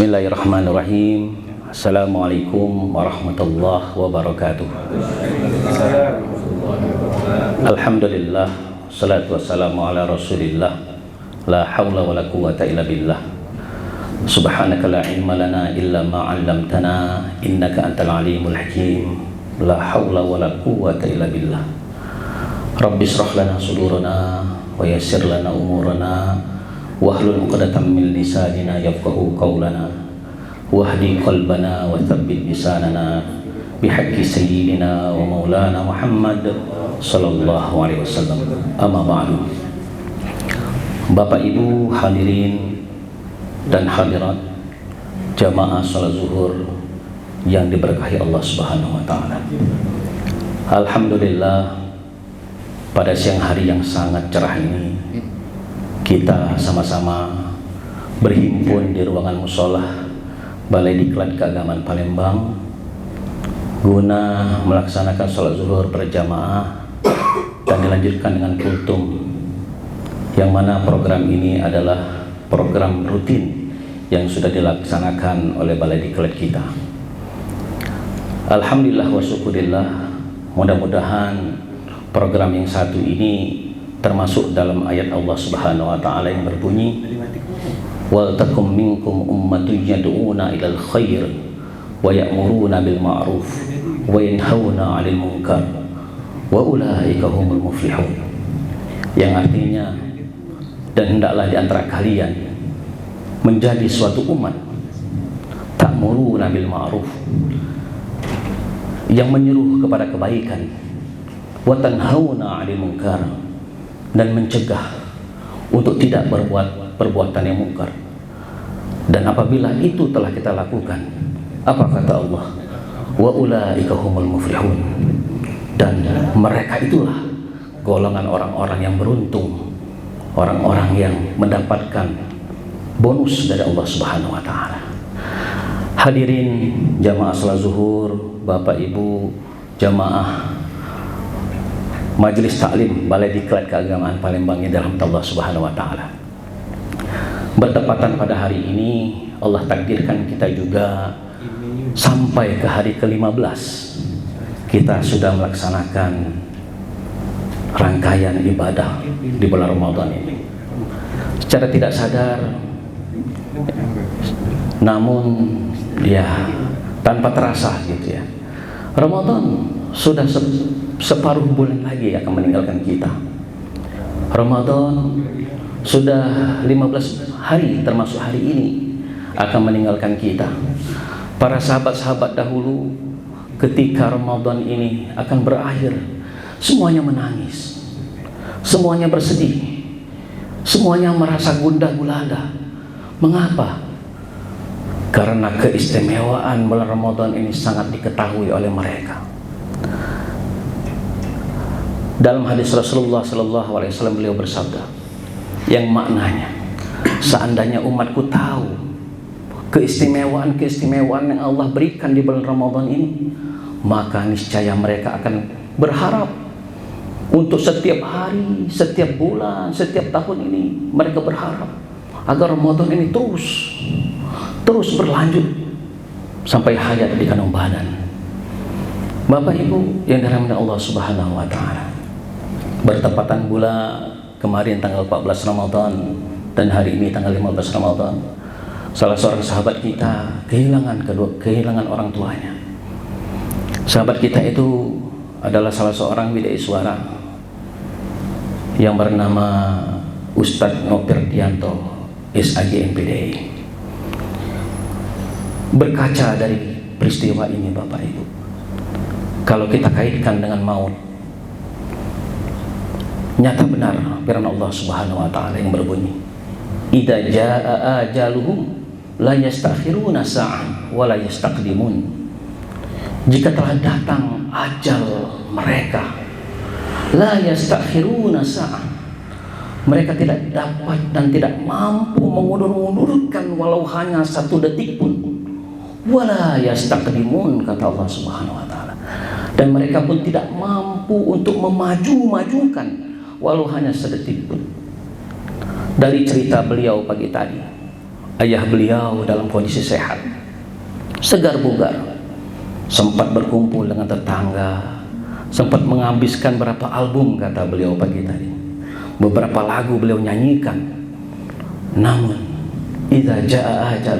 Bismillahirrahmanirrahim. Assalamualaikum warahmatullahi wabarakatuh. Alhamdulillah, salatu wassalamu ala rasulillah. La hawla wa la quwata illa billah. Subhanaka la ilma lana illa ma 'allamtana innaka antal alimul hakim. La hawla wa la quwata illa billah. Rabbi shrah lana sudurana wa yassir lana umurana wahlul 'uqdatam min lisanina yafqahu qawlana wahdi qalbana wa tsabbit lisanana bihaqqi sayyidina wa maulana Muhammad sallallahu alaihi wasallam. Amma ba'du. Bapak Ibu hadirin dan hadirat jamaah salat zuhur yang diberkahi Allah Subhanahu wa taala. Alhamdulillah, pada siang hari yang sangat cerah ini kita sama-sama berhimpun di ruangan musholah Balai Diklat Keagamaan Palembang guna melaksanakan sholat zuhur berjamaah dan dilanjutkan dengan kultum, yang mana program ini adalah program rutin yang sudah dilaksanakan oleh Balai Diklat kita. Alhamdulillah wa syukurillah, mudah-mudahan program yang satu ini termasuk dalam ayat Allah Subhanahu wa taala yang berbunyi wal takum minkum ummatun yad'una ilal khair wa ya'muruna bil ma'ruf wa yanhauna 'anil munkar wa ulaika humul muflihun, yang artinya, dan hendaklah di antara kalian menjadi suatu umat ta'muruna bil ma'ruf, yang menyeru kepada kebaikan, wa tanhauna 'anil munkar, dan mencegah untuk tidak berbuat perbuatan yang mungkar. Dan apabila itu telah kita lakukan, apa kata Allah? Wa ulaika humul muflihun, dan mereka itulah golongan orang-orang yang beruntung, orang-orang yang mendapatkan bonus dari Allah Subhanahu wa taala. Hadirin jamaah salat zuhur, Bapak Ibu jamaah Majelis Taklim Balai Diklat Keagamaan Palembang yang dirahmati Allah Subhanahu wa taala. Bertepatan pada hari ini Allah takdirkan kita juga sampai ke hari ke-15 kita sudah melaksanakan rangkaian ibadah di bulan Ramadan ini. Secara tidak sadar, namun ya tanpa terasa gitu ya, Ramadan sudah separuh bulan lagi akan meninggalkan kita. Ramadan sudah 15 hari termasuk hari ini akan meninggalkan kita. Para sahabat-sahabat dahulu ketika Ramadan ini akan berakhir, semuanya menangis, semuanya bersedih, semuanya merasa gundah gulana. Mengapa? Karena keistimewaan bulan Ramadan ini sangat diketahui oleh mereka. Dalam hadis Rasulullah sallallahu alaihi wasallam beliau bersabda, yang maknanya, seandainya umatku tahu keistimewaan yang Allah berikan di bulan Ramadan ini, maka niscaya mereka akan berharap untuk setiap hari, setiap bulan, setiap tahun ini. Mereka berharap agar Ramadan ini terus berlanjut sampai hayat di kandung badan. Bapak Ibu yang dirahmati Allah Subhanahu wa taala, bertepatan pula kemarin tanggal 14 Ramadan dan hari ini tanggal 15 Ramadan, salah seorang sahabat kita kehilangan orang tuanya. Sahabat kita itu adalah salah seorang widai suara yang bernama Ustadz Nopirdianto SAG MPD. Berkaca dari peristiwa ini Bapak Ibu, kalau kita kaitkan dengan maut, nyata benar firman Allah Subhanahu wa taala yang berbunyi, idza jaa ajaluhum la yastakhiruna sa'an wa la yastaqdimun. Jika telah datang ajal mereka, la yastakhiruna sa'an, mereka tidak dapat dan tidak mampu mengundur-undurkan walau hanya satu detik pun. Wa la yastaqdimun, kata Allah Subhanahu wa taala, dan mereka pun tidak mampu untuk memajukan walau hanya sedetik pun. Dari cerita beliau pagi tadi, ayah beliau dalam kondisi sehat, segar bugar, sempat berkumpul dengan tetangga, sempat menghabiskan berapa album kata beliau pagi tadi, beberapa lagu beliau nyanyikan. Namun idza jaa ajal,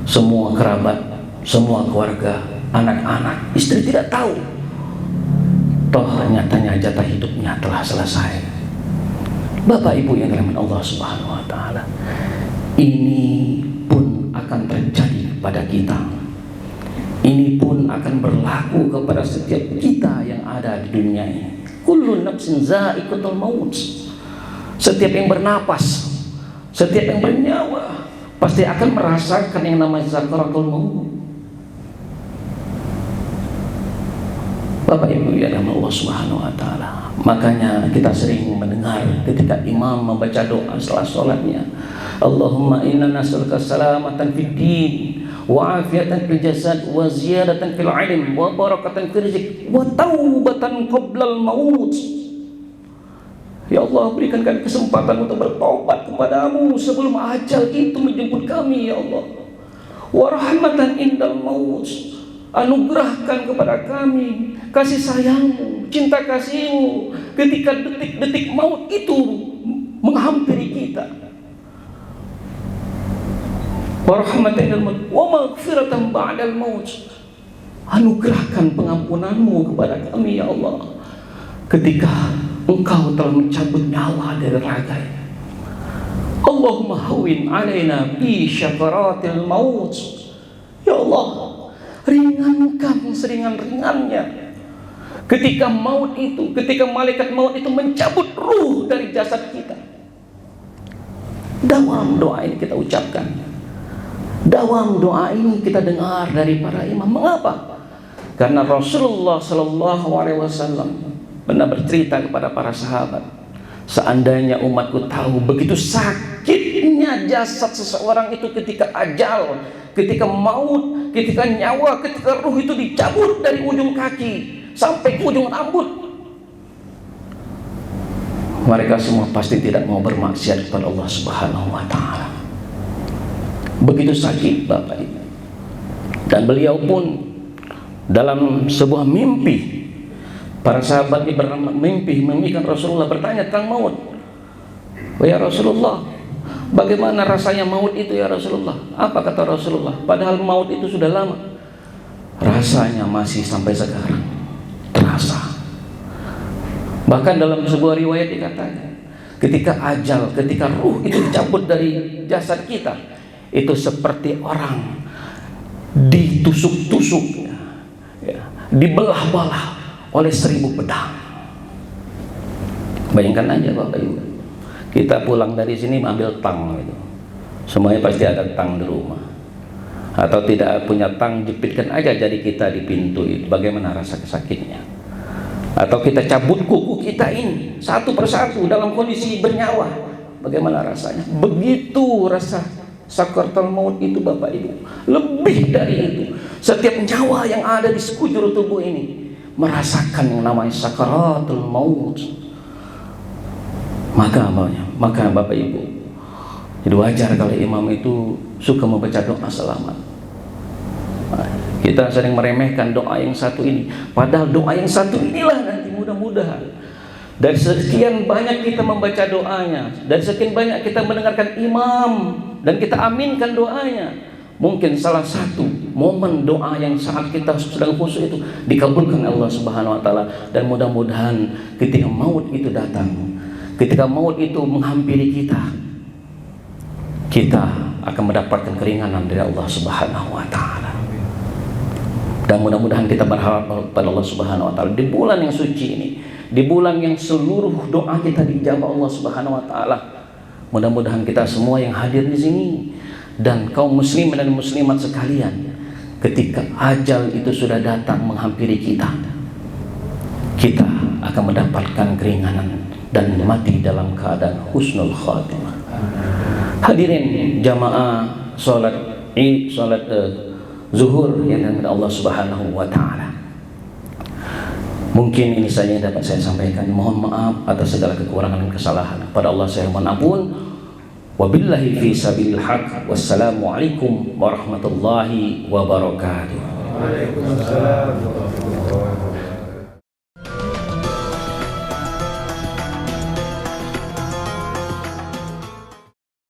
semua kerabat, semua keluarga, anak-anak, istri tidak tahu, toh nyatanya jatah hidupnya telah selesai. Bapak Ibu yang dirahmati Allah Subhanahu wa taala, ini pun akan terjadi pada kita. Ini pun akan berlaku kepada setiap kita yang ada di dunia ini. Kullu nafsin za'iqatul maut. Setiap yang bernapas, setiap yang bernyawa pasti akan merasakan yang namanya sakaratul maut. Bapak Ibu ya Allah Subhanahu wa taala. Makanya kita sering mendengar ketika imam membaca doa setelah sholatnya, Allahumma inna nas'aluka salamatan fid din wa afiatan fil jasad wa ziyadatan fil ilm wa barakatan fil rizq wa taubatan qabla al maut. Ya Allah, berikan kami kesempatan untuk bertobat kepadamu sebelum ajal itu menjemput kami ya Allah. Wa rahmatan indal maut, anugerahkan kepada kami kasih sayangmu, cinta kasihmu ketika detik-detik maut itu menghampiri kita. Wa rahmatan indal maut wa maghfiratan ba'dal maut, anugerahkan pengampunanmu kepada kami ya Allah ketika Engkau telah mencabut nyawa dari raga. Allahumma hawin alaina bi syafaratil maut. Ya Allah, ringankan seringan-ringannya ketika maut itu, ketika malaikat maut itu mencabut ruh dari jasad kita. Dawam doa ini kita ucapkan, dawam doa ini kita dengar dari para imam. Mengapa? Karena Rasulullah Sallallahu Alaihi Wasallam pernah bercerita kepada para sahabat, seandainya umatku tahu begitu sakitnya jasad seseorang itu ketika ajal, ketika maut, ketika nyawa, ketika ruh itu dicabut dari ujung kaki sampai ke ujung rambut, mereka semua pasti tidak mau bermaksiat kepada Allah Subhanahu wa taala. Begitu sakit Bapak Ibu. Dan beliau pun dalam sebuah mimpi, para sahabat ini bermimpi memimpikan Rasulullah, bertanya tentang maut. Ya Rasulullah, bagaimana rasanya maut itu ya Rasulullah? Apa kata Rasulullah? Padahal maut itu sudah lama, rasanya masih sampai sekarang terasa. Bahkan dalam sebuah riwayat dikatakan, ketika ajal, ketika ruh itu dicabut dari jasad kita, itu seperti orang ditusuk-tusuk, ya, dibelah-belah oleh 1000 pedang. Bayangkan aja Bapak Ibu, kita pulang dari sini ambil tang gitu. Semuanya pasti ada tang di rumah. Atau tidak punya tang, jepitkan aja jari kita di pintu itu. Bagaimana rasa sakitnya? Atau kita cabut kuku kita ini satu persatu dalam kondisi bernyawa, bagaimana rasanya? Begitu rasa sakaratul maut itu Bapak Ibu. Lebih dari itu, setiap nyawa yang ada di sekujur tubuh ini merasakan yang namanya sakaratul maut. Maka Bapak Ibu, jadi wajar kalau imam itu suka membaca doa selamat. Kita sering meremehkan doa yang satu ini, padahal doa yang satu inilah nanti mudah-mudahan dari sekian banyak kita membaca doanya, dari sekian banyak kita mendengarkan imam dan kita aminkan doanya, mungkin salah satu momen doa yang saat kita sedang khusyuk itu dikabulkan Allah Subhanahu wa taala. Dan mudah-mudahan ketika maut itu datang, ketika maut itu menghampiri kita, kita akan mendapatkan keringanan dari Allah Subhanahu wa taala. Dan mudah-mudahan kita berharap pada Allah Subhanahu wa taala di bulan yang suci ini, di bulan yang seluruh doa kita dijawab Allah Subhanahu wa taala. Mudah-mudahan kita semua yang hadir di sini dan kaum muslimin dan muslimat sekalian, ketika ajal itu sudah datang menghampiri kita, kita akan mendapatkan keringanan dan mati dalam keadaan husnul khatimah. Hadirin jamaah salat zuhur yang dirahmati Allah Subhanahu wa taala. Mungkin ini saja yang dapat saya sampaikan. Mohon maaf atas segala kekurangan dan kesalahan. Pada Allah saya mohon ampun. Wabillahi fi sabilil haq. Wassalamualaikum warahmatullahi wabarakatuh. Waalaikumsalam warahmatullahi wabarakatuh.